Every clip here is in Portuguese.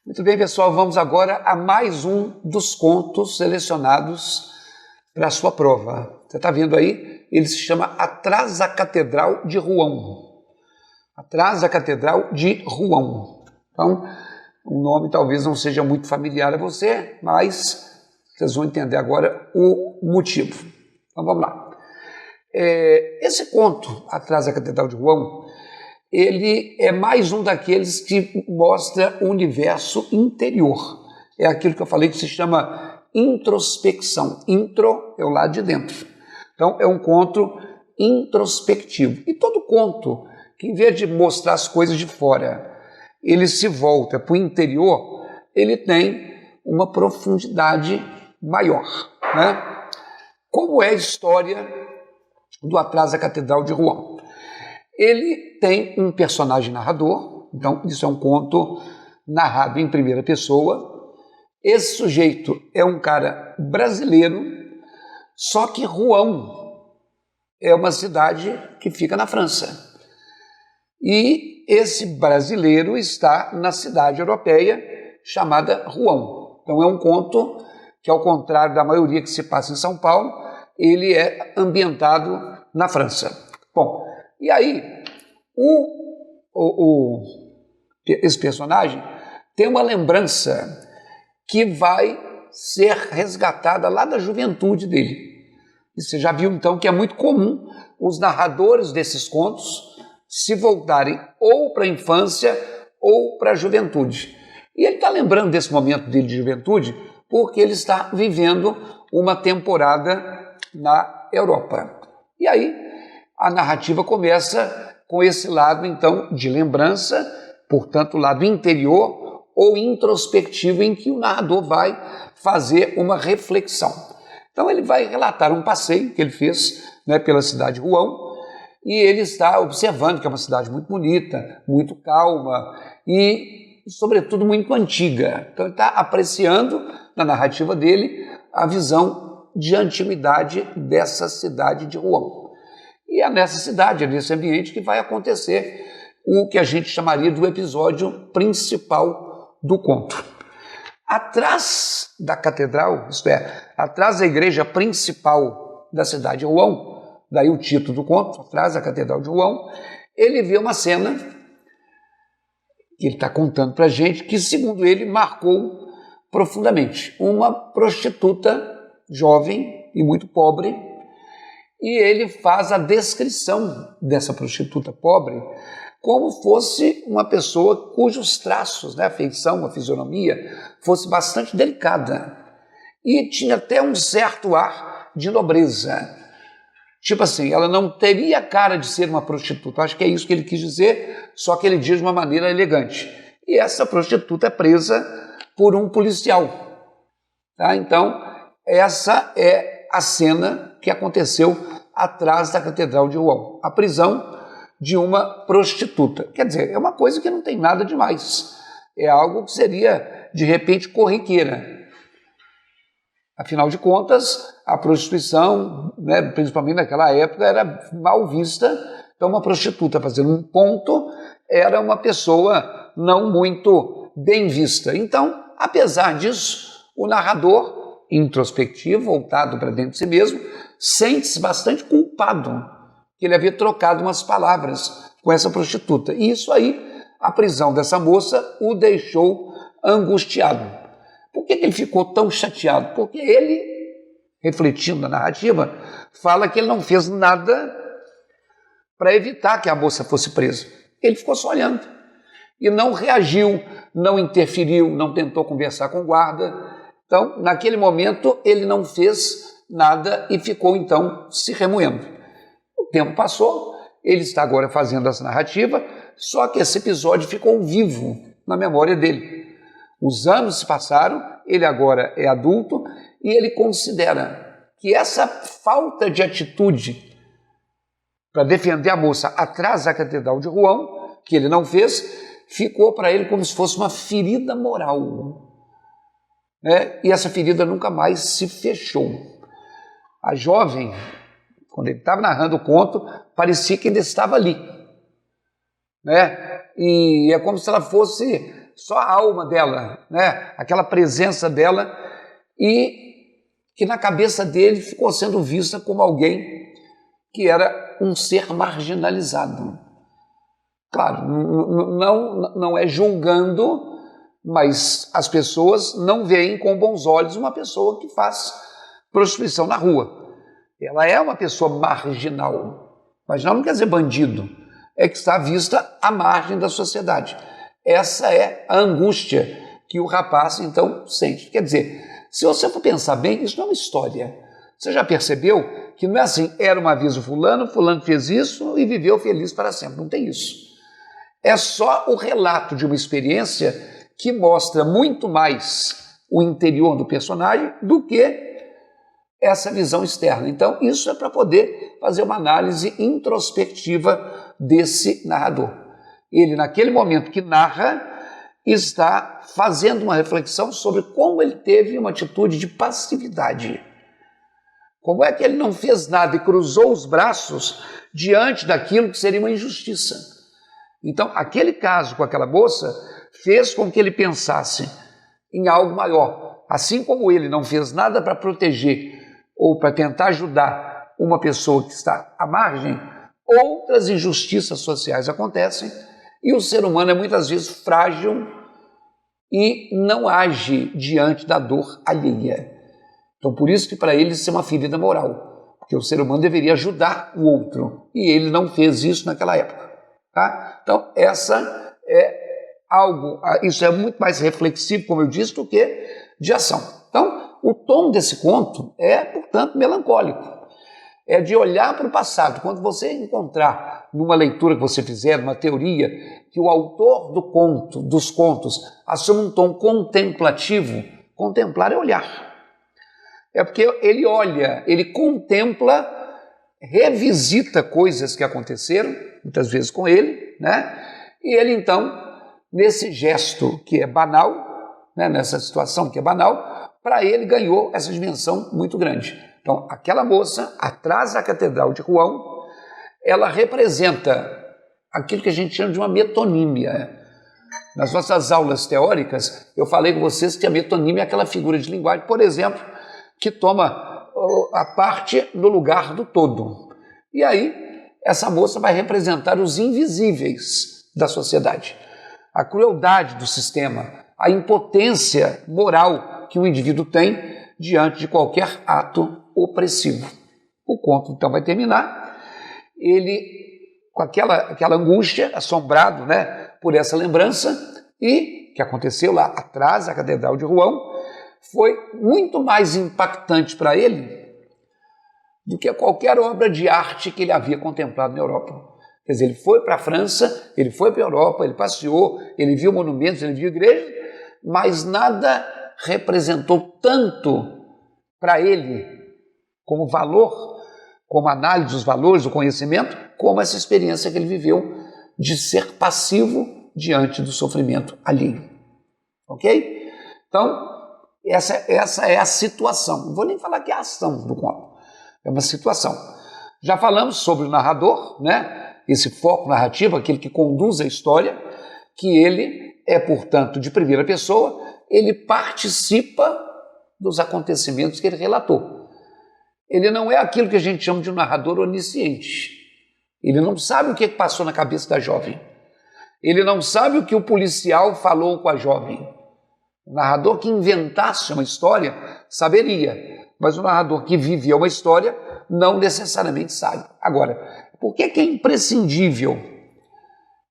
Muito bem, pessoal, vamos agora a mais um dos contos selecionados para a sua prova. Você está vendo aí? Ele se chama Atrás da Catedral de Rouen. Atrás da Catedral de Rouen. Então, o nome talvez não seja muito familiar a você, mas vocês vão entender agora o motivo. Então, vamos lá. Esse conto, Atrás da Catedral de Rouen, ele é mais um daqueles que mostra o universo interior. É aquilo que eu falei que se chama introspecção. Intro é o lado de dentro. Então, é um conto introspectivo. E todo conto que, em vez de mostrar as coisas de fora, ele se volta para o interior, ele tem uma profundidade maior, né? Como é a história do Atrás da Catedral de Rouen? Ele tem um personagem narrador, então isso é um conto narrado em primeira pessoa. Esse sujeito é um cara brasileiro, só que Rouen é uma cidade que fica na França. E esse brasileiro está na cidade europeia chamada Rouen. Então é um conto que, ao contrário da maioria que se passa em São Paulo, ele é ambientado na França. Bom, e aí, esse personagem tem uma lembrança que vai ser resgatada lá da juventude dele. E você já viu, então, que é muito comum os narradores desses contos se voltarem ou para a infância ou para a juventude. E ele está lembrando desse momento dele de juventude porque ele está vivendo uma temporada na Europa. E aí, a narrativa começa com esse lado, então, de lembrança, portanto, o lado interior ou introspectivo, em que o narrador vai fazer uma reflexão. Então, ele vai relatar um passeio que ele fez, né, pela cidade de Rouen, e ele está observando que é uma cidade muito bonita, muito calma e, sobretudo, muito antiga. Então, ele está apreciando, na narrativa dele, a visão de antiguidade dessa cidade de Rouen. E é nessa cidade, é nesse ambiente que vai acontecer o que a gente chamaria do episódio principal do conto. Atrás da catedral, isto é, atrás da igreja principal da cidade de Rouen, daí o título do conto, Atrás da Catedral de Rouen, ele vê uma cena que ele está contando para a gente, que, segundo ele, marcou profundamente. Uma prostituta jovem e muito pobre, e ele faz a descrição dessa prostituta pobre como fosse uma pessoa cujos traços, né, a feição, a fisionomia, fosse bastante delicada. E tinha até um certo ar de nobreza. Tipo assim, ela não teria cara de ser uma prostituta. Acho que é isso que ele quis dizer, só que ele diz de uma maneira elegante. E essa prostituta é presa por um policial. Tá? Então, essa é a cena que aconteceu atrás da Catedral de Rouen, a prisão de uma prostituta. Quer dizer, é uma coisa que não tem nada demais, é algo que seria, de repente, corriqueira. Afinal de contas, a prostituição, né, principalmente naquela época, era mal vista, então uma prostituta fazendo um ponto era uma pessoa não muito bem vista. Então, apesar disso, o narrador, introspectivo, voltado para dentro de si mesmo, sente-se bastante culpado que ele havia trocado umas palavras com essa prostituta. E isso aí, a prisão dessa moça, o deixou angustiado. Por que ele ficou tão chateado? Porque ele, refletindo na narrativa, fala que ele não fez nada para evitar que a moça fosse presa. Ele ficou só olhando e não reagiu, não interferiu, não tentou conversar com o guarda. Então, naquele momento, ele não fez nada e ficou, então, se remoendo. O tempo passou, ele está agora fazendo essa narrativa, só que esse episódio ficou vivo na memória dele. Os anos se passaram, ele agora é adulto e ele considera que essa falta de atitude para defender a moça atrás da Catedral de Rouen, que ele não fez, ficou para ele como se fosse uma ferida moral. E essa ferida nunca mais se fechou. A jovem, quando ele estava narrando o conto, parecia que ainda estava ali. E é como se ela fosse só a alma dela, né? Aquela presença dela, e que na cabeça dele ficou sendo vista como alguém que era um ser marginalizado. Claro, não é julgando, mas as pessoas não veem com bons olhos uma pessoa que faz prostituição na rua. Ela é uma pessoa marginal. Marginal não quer dizer bandido, é que está vista à margem da sociedade. Essa é a angústia que o rapaz, então, sente. Quer dizer, se você for pensar bem, isso não é uma história. Você já percebeu que não é assim, era uma vez o fulano fez isso e viveu feliz para sempre. Não tem isso. É só o relato de uma experiência que mostra muito mais o interior do personagem do que essa visão externa. Então, isso é para poder fazer uma análise introspectiva desse narrador. Ele, naquele momento que narra, está fazendo uma reflexão sobre como ele teve uma atitude de passividade. Como é que ele não fez nada e cruzou os braços diante daquilo que seria uma injustiça? Então, aquele caso com aquela moça fez com que ele pensasse em algo maior. Assim como ele não fez nada para proteger ou para tentar ajudar uma pessoa que está à margem, outras injustiças sociais acontecem e o ser humano é muitas vezes frágil e não age diante da dor alheia. Então, por isso que para ele isso é uma ferida moral, porque o ser humano deveria ajudar o outro e ele não fez isso naquela época. Tá? Então, essa é algo, isso é muito mais reflexivo, como eu disse, do que de ação. Então, o tom desse conto é, portanto, melancólico. É de olhar para o passado. Quando você encontrar, numa leitura que você fizer, numa teoria, que o autor do conto, dos contos, assume um tom contemplativo, contemplar é olhar. É porque ele olha, ele contempla, revisita coisas que aconteceram, muitas vezes com ele, né? E ele, então, nesse gesto que é banal, né? Nessa situação que é banal, para ele ganhou essa dimensão muito grande. Então, aquela moça, atrás da Catedral de Rouen, ela representa aquilo que a gente chama de uma metonímia. Nas nossas aulas teóricas, eu falei com vocês que a metonímia é aquela figura de linguagem, por exemplo, que toma a parte no lugar do todo. E aí, essa moça vai representar os invisíveis da sociedade. A crueldade do sistema, a impotência moral que o indivíduo tem diante de qualquer ato opressivo. O conto, então, vai terminar, ele com aquela angústia, assombrado, né, por essa lembrança, e que aconteceu lá atrás da Catedral de Rouen, foi muito mais impactante para ele do que qualquer obra de arte que ele havia contemplado na Europa. Quer dizer, ele foi para a França, ele foi para a Europa, ele passeou, ele viu monumentos, ele viu igrejas, mas nada representou tanto para ele como valor, como análise dos valores, do conhecimento, como essa experiência que ele viveu de ser passivo diante do sofrimento alheio. Ok? Então, essa é a situação. Não vou nem falar que é a ação do conto. É uma situação. Já falamos sobre o narrador, né? Esse foco narrativo, aquele que conduz a história, que ele é, portanto, de primeira pessoa, ele participa dos acontecimentos que ele relatou. Ele não é aquilo que a gente chama de um narrador onisciente. Ele não sabe o que passou na cabeça da jovem. Ele não sabe o que o policial falou com a jovem. O narrador que inventasse uma história saberia, mas o narrador que vivia uma história não necessariamente sabe. Agora, por que é imprescindível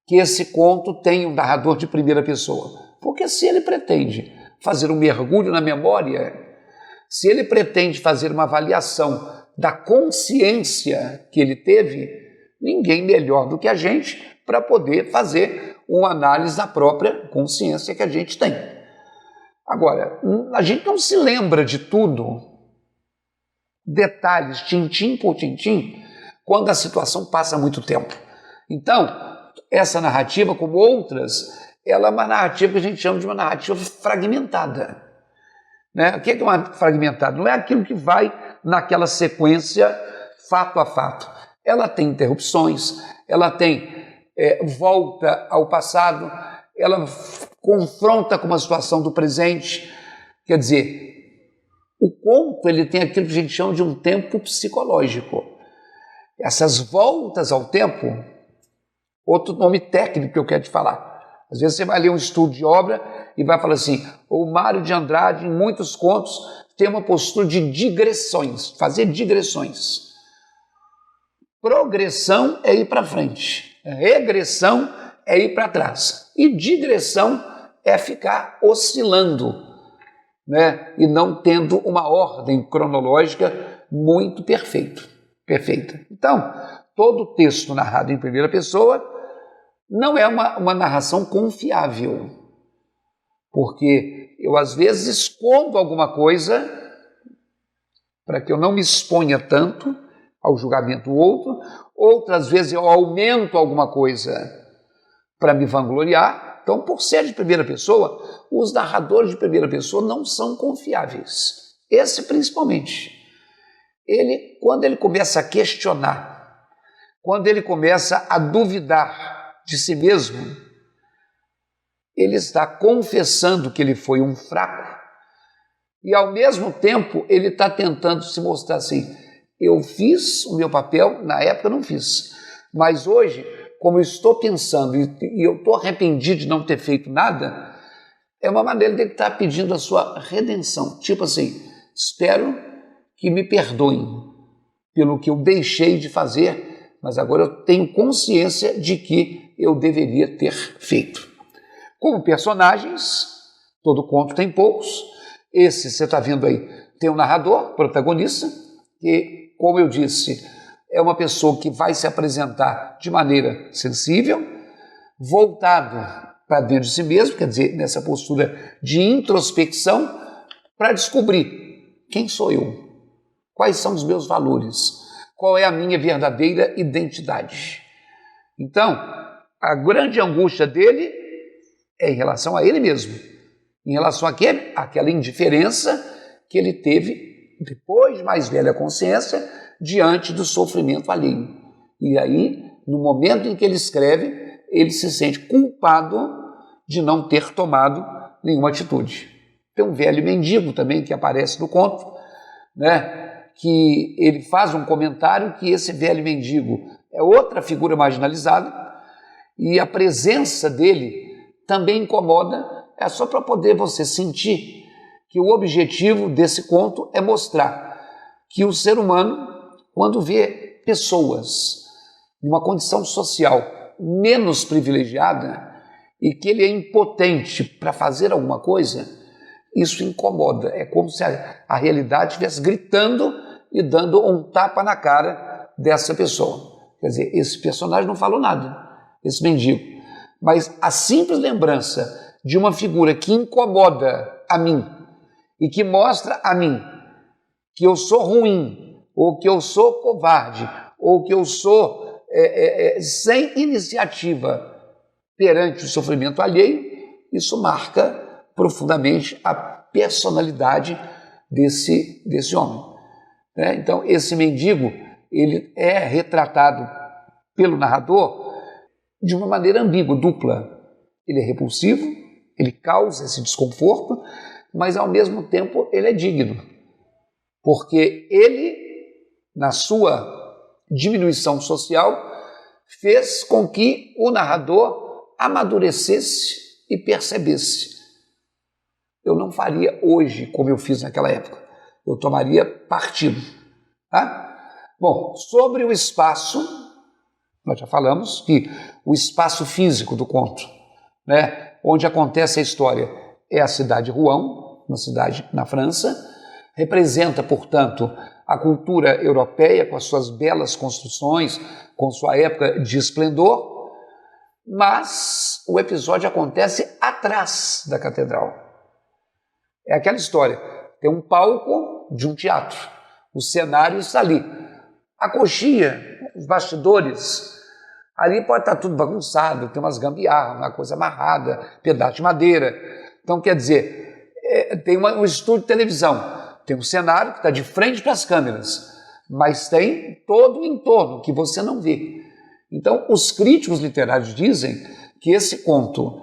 que esse conto tenha um narrador de primeira pessoa? Porque se ele pretende fazer um mergulho na memória, se ele pretende fazer uma avaliação da consciência que ele teve, ninguém melhor do que a gente para poder fazer uma análise da própria consciência que a gente tem. Agora, a gente não se lembra de tudo, detalhes, tintim por tintim, quando a situação passa muito tempo. Então, essa narrativa, como outras, ela é uma narrativa que a gente chama de uma narrativa fragmentada. Né? O que é uma fragmentada? Não é aquilo que vai naquela sequência fato a fato. Ela tem interrupções, ela tem volta ao passado, ela confronta com uma situação do presente. Quer dizer, o conto ele tem aquilo que a gente chama de um tempo psicológico. Essas voltas ao tempo, outro nome técnico que eu quero te falar. Às vezes você vai ler um estudo de obra e vai falar assim, o Mário de Andrade, em muitos contos, tem uma postura de digressões, fazer digressões. Progressão é ir para frente, regressão é ir para trás. E digressão é ficar oscilando, né? E não tendo uma ordem cronológica muito perfeita. Então, todo texto narrado em primeira pessoa não é uma narração confiável, porque eu às vezes escondo alguma coisa para que eu não me exponha tanto ao julgamento do outro, outras vezes eu aumento alguma coisa para me vangloriar. Então, por ser de primeira pessoa, os narradores de primeira pessoa não são confiáveis. Esse principalmente. Quando ele começa a questionar, quando ele começa a duvidar de si mesmo, ele está confessando que ele foi um fraco e, ao mesmo tempo, ele está tentando se mostrar assim, eu fiz o meu papel, na época eu não fiz, mas hoje, como eu estou pensando e eu estou arrependido de não ter feito nada, é uma maneira dele estar pedindo a sua redenção. Tipo assim, espero que me perdoem pelo que eu deixei de fazer, mas agora eu tenho consciência de que eu deveria ter feito. Como personagens, todo conto tem poucos. Esse, você está vendo aí, tem um narrador, protagonista, que, como eu disse, é uma pessoa que vai se apresentar de maneira sensível, voltado para dentro de si mesmo, quer dizer, nessa postura de introspecção, para descobrir quem sou eu, quais são os meus valores, qual é a minha verdadeira identidade. Então, a grande angústia dele é em relação a ele mesmo, em relação àquela indiferença que ele teve, depois de mais velha consciência, diante do sofrimento alheio. E aí, no momento em que ele escreve, ele se sente culpado de não ter tomado nenhuma atitude. Tem um velho mendigo também que aparece no conto, né, que ele faz um comentário que esse velho mendigo é outra figura marginalizada e a presença dele também incomoda, é só para poder você sentir que o objetivo desse conto é mostrar que o ser humano, quando vê pessoas numa condição social menos privilegiada e que ele é impotente para fazer alguma coisa, isso incomoda. É como se a realidade estivesse gritando e dando um tapa na cara dessa pessoa. Quer dizer, esse personagem não falou nada, esse mendigo. Mas a simples lembrança de uma figura que incomoda a mim e que mostra a mim que eu sou ruim, ou que eu sou covarde, ou que eu sou sem iniciativa perante o sofrimento alheio, isso marca profundamente a personalidade desse homem. Então, esse mendigo, ele é retratado pelo narrador de uma maneira ambígua, dupla. Ele é repulsivo, ele causa esse desconforto, mas ao mesmo tempo ele é digno, porque ele, na sua diminuição social, fez com que o narrador amadurecesse e percebesse. Eu não faria hoje como eu fiz naquela época, eu tomaria partido. Tá? Bom, sobre o espaço, nós já falamos que o espaço físico do conto, né, onde acontece a história, é a cidade de Rouen, uma cidade na França, representa, portanto, a cultura europeia com as suas belas construções, com sua época de esplendor, mas o episódio acontece atrás da catedral. É aquela história, tem um palco de um teatro, o cenário está ali, a coxia, os bastidores, ali pode estar tudo bagunçado, tem umas gambiarras, uma coisa amarrada, pedaço de madeira. Então, quer dizer, tem um estúdio de televisão, tem um cenário que está de frente para as câmeras, mas tem todo o entorno que você não vê. Então, os críticos literários dizem que esse conto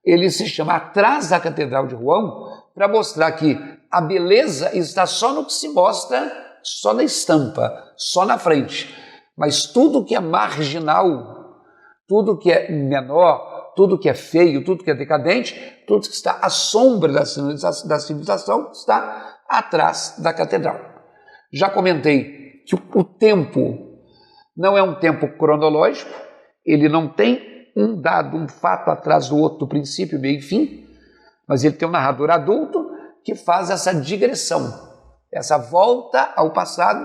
ele se chama Atrás da Catedral de Rouen, para mostrar que a beleza está só no que se mostra, só na estampa, só na frente. Mas tudo que é marginal, tudo que é menor, tudo que é feio, tudo que é decadente, tudo que está à sombra da civilização está atrás da catedral. Já comentei que o tempo não é um tempo cronológico, ele não tem um dado, um fato atrás do outro, do princípio, meio e fim, mas ele tem um narrador adulto que faz essa digressão, essa volta ao passado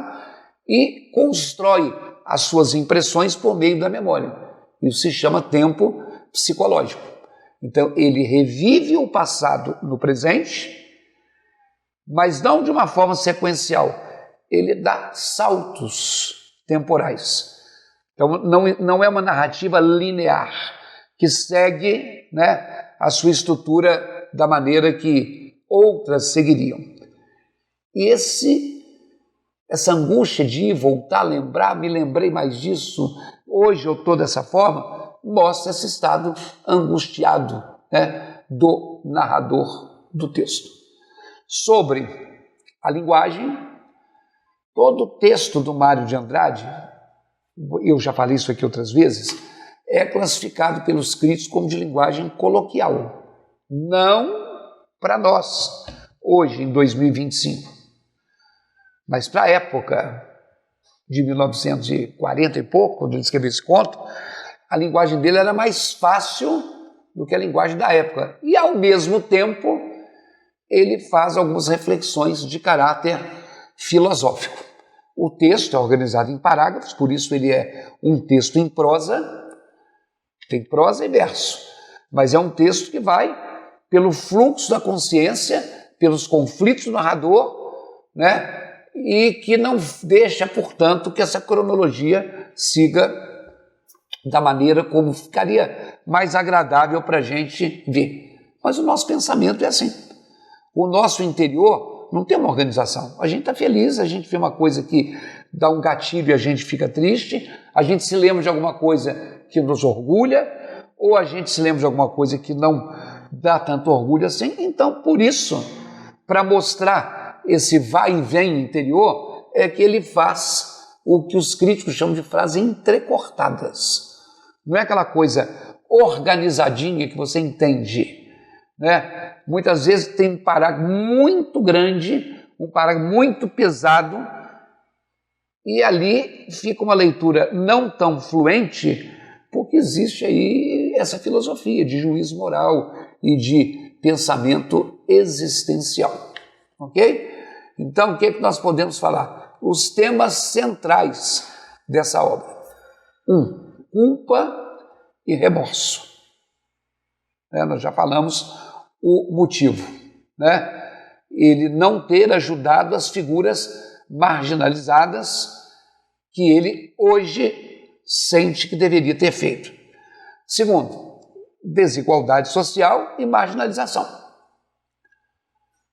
e constrói as suas impressões por meio da memória. Isso se chama tempo psicológico. Então, ele revive o passado no presente, mas não de uma forma sequencial. Ele dá saltos temporais. Então, não é uma narrativa linear, que segue, né, a sua estrutura da maneira que outras seguiriam. E essa angústia de ir, voltar, lembrar, me lembrei mais disso, hoje eu estou dessa forma, mostra esse estado angustiado, né, do narrador do texto. Sobre a linguagem, todo o texto do Mário de Andrade, eu já falei isso aqui outras vezes, é classificado pelos críticos como de linguagem coloquial. Não para nós, hoje, em 2025, mas para a época de 1940 e pouco, quando ele escreveu esse conto, a linguagem dele era mais fácil do que a linguagem da época. E, ao mesmo tempo, ele faz algumas reflexões de caráter filosófico. O texto é organizado em parágrafos, por isso ele é um texto em prosa, tem prosa e verso, mas é um texto que vai pelo fluxo da consciência, pelos conflitos do narrador, né? E que não deixa, portanto, que essa cronologia siga da maneira como ficaria mais agradável para a gente ver. Mas o nosso pensamento é assim. O nosso interior não tem uma organização. A gente está feliz, a gente vê uma coisa que dá um gatilho e a gente fica triste, a gente se lembra de alguma coisa que nos orgulha, ou a gente se lembra de alguma coisa que não dá tanto orgulho assim. Então, por isso, para mostrar esse vai e vem interior, é que ele faz o que os críticos chamam de frases entrecortadas. Não é aquela coisa organizadinha que você entende, né? Muitas vezes tem um parágrafo muito grande, um parágrafo muito pesado, e ali fica uma leitura não tão fluente, porque existe aí essa filosofia de juízo moral e de pensamento existencial. Ok? Então, o que é que nós podemos falar? Os temas centrais dessa obra. 1. Culpa e remorso. Nós já falamos o motivo, né? Ele não ter ajudado as figuras marginalizadas que ele hoje sente que deveria ter feito. 2. Desigualdade social e marginalização.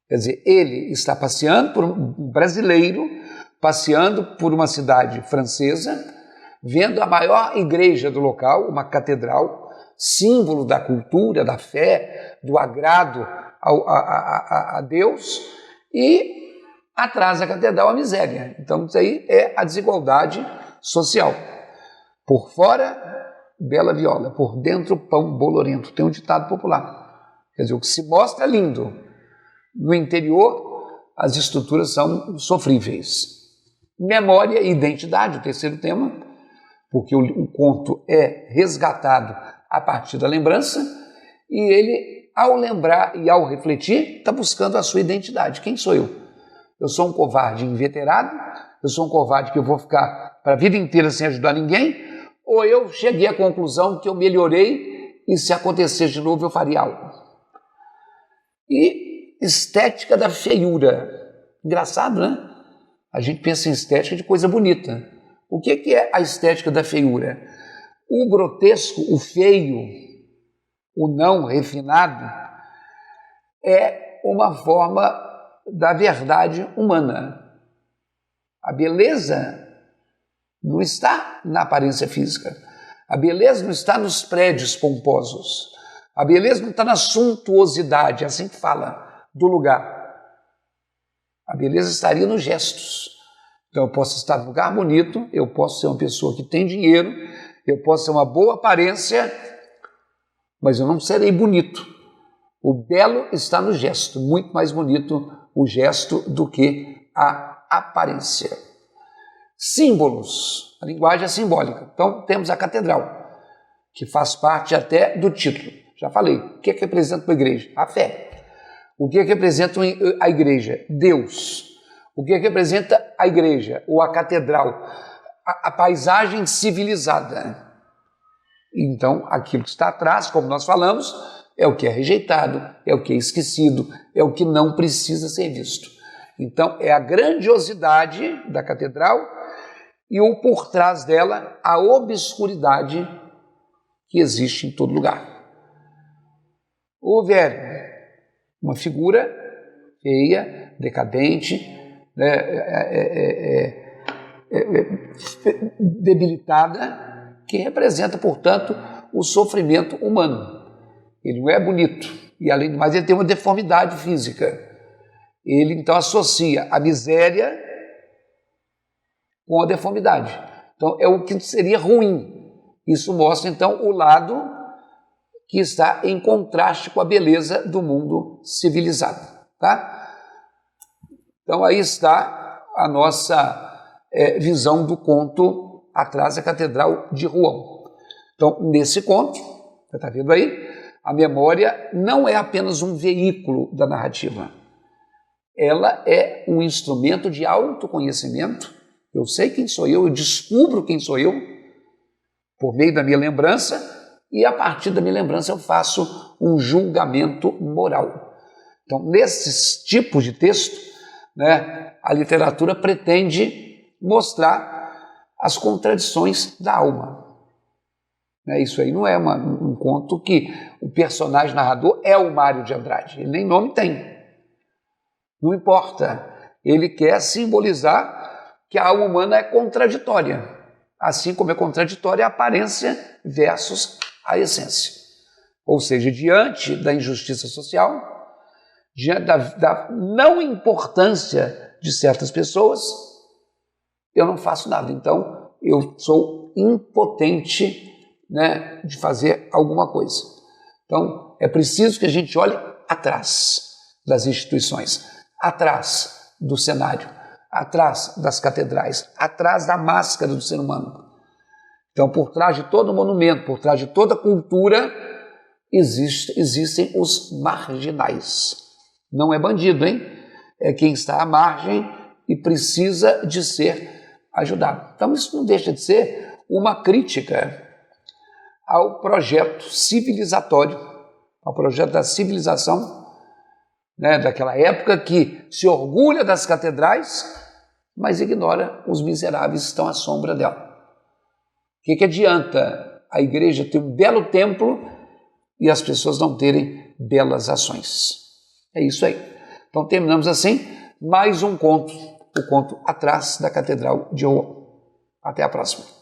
Quer dizer, ele está passeando por um brasileiro, passeando por uma cidade francesa, vendo a maior igreja do local, uma catedral, símbolo da cultura, da fé, do agrado a Deus, e atrás da catedral a miséria. Então, isso aí é a desigualdade social. Por fora, bela viola, por dentro, pão bolorento. Tem um ditado popular. Quer dizer, o que se mostra é lindo. No interior, as estruturas são sofríveis. Memória e identidade, o terceiro tema, porque o conto é resgatado a partir da lembrança, e ele, ao lembrar e ao refletir, está buscando a sua identidade. Quem sou eu? Eu sou um covarde inveterado? Eu sou um covarde que eu vou ficar para a vida inteira sem ajudar ninguém? Ou eu cheguei à conclusão que eu melhorei e se acontecer de novo eu faria algo? E estética da feiura. Engraçado, né? A gente pensa em estética de coisa bonita. O que é a estética da feiura? O grotesco, o feio, o não refinado, é uma forma da verdade humana. A beleza não está na aparência física. A beleza não está nos prédios pomposos. A beleza não está na suntuosidade, é assim que fala, do lugar. A beleza estaria nos gestos. Então eu posso estar num lugar bonito, eu posso ser uma pessoa que tem dinheiro, eu posso ter uma boa aparência, mas eu não serei bonito. O belo está no gesto, muito mais bonito o gesto do que a aparência. Símbolos, a linguagem é simbólica. Então temos a catedral, que faz parte até do título. Já falei, o que é que representa uma igreja? A fé. O que é que representa a igreja? Deus. O que é que representa a igreja ou a catedral? A paisagem civilizada. Então, aquilo que está atrás, como nós falamos, é o que é rejeitado, é o que é esquecido, é o que não precisa ser visto. Então, é a grandiosidade da catedral e o por trás dela, a obscuridade que existe em todo lugar. O velho, uma figura feia, decadente, debilitada, que representa, portanto, o sofrimento humano. Ele não é bonito e, além do mais, ele tem uma deformidade física. Ele, então, associa a miséria com a deformidade. Então, é o que seria ruim. Isso mostra, então, o lado que está em contraste com a beleza do mundo civilizado. Tá? Então, aí está a nossa visão do conto Atrás da Catedral de Rouen. Então, nesse conto, você está vendo aí, a memória não é apenas um veículo da narrativa. Ela é um instrumento de autoconhecimento. Eu sei quem sou eu descubro quem sou eu por meio da minha lembrança e, a partir da minha lembrança, eu faço um julgamento moral. Então, nesses tipos de texto, a literatura pretende mostrar as contradições da alma. Isso aí não é um conto que o personagem narrador é o Mário de Andrade, ele nem nome tem. Não importa, ele quer simbolizar que a alma humana é contraditória, assim como é contraditória a aparência versus a essência. Ou seja, diante da injustiça social, diante da não importância de certas pessoas, eu não faço nada. Então, eu sou impotente, de fazer alguma coisa. Então, é preciso que a gente olhe atrás das instituições, atrás do cenário, atrás das catedrais, atrás da máscara do ser humano. Então, por trás de todo monumento, por trás de toda cultura, existem os marginais. Não é bandido, hein? É quem está à margem e precisa de ser ajudado. Então, isso não deixa de ser uma crítica ao projeto civilizatório, ao projeto da civilização, daquela época que se orgulha das catedrais, mas ignora os miseráveis que estão à sombra dela. O que adianta a igreja ter um belo templo e as pessoas não terem belas ações? É isso aí. Então terminamos assim mais um conto, o conto Atrás da Catedral de Rouen. Até a próxima.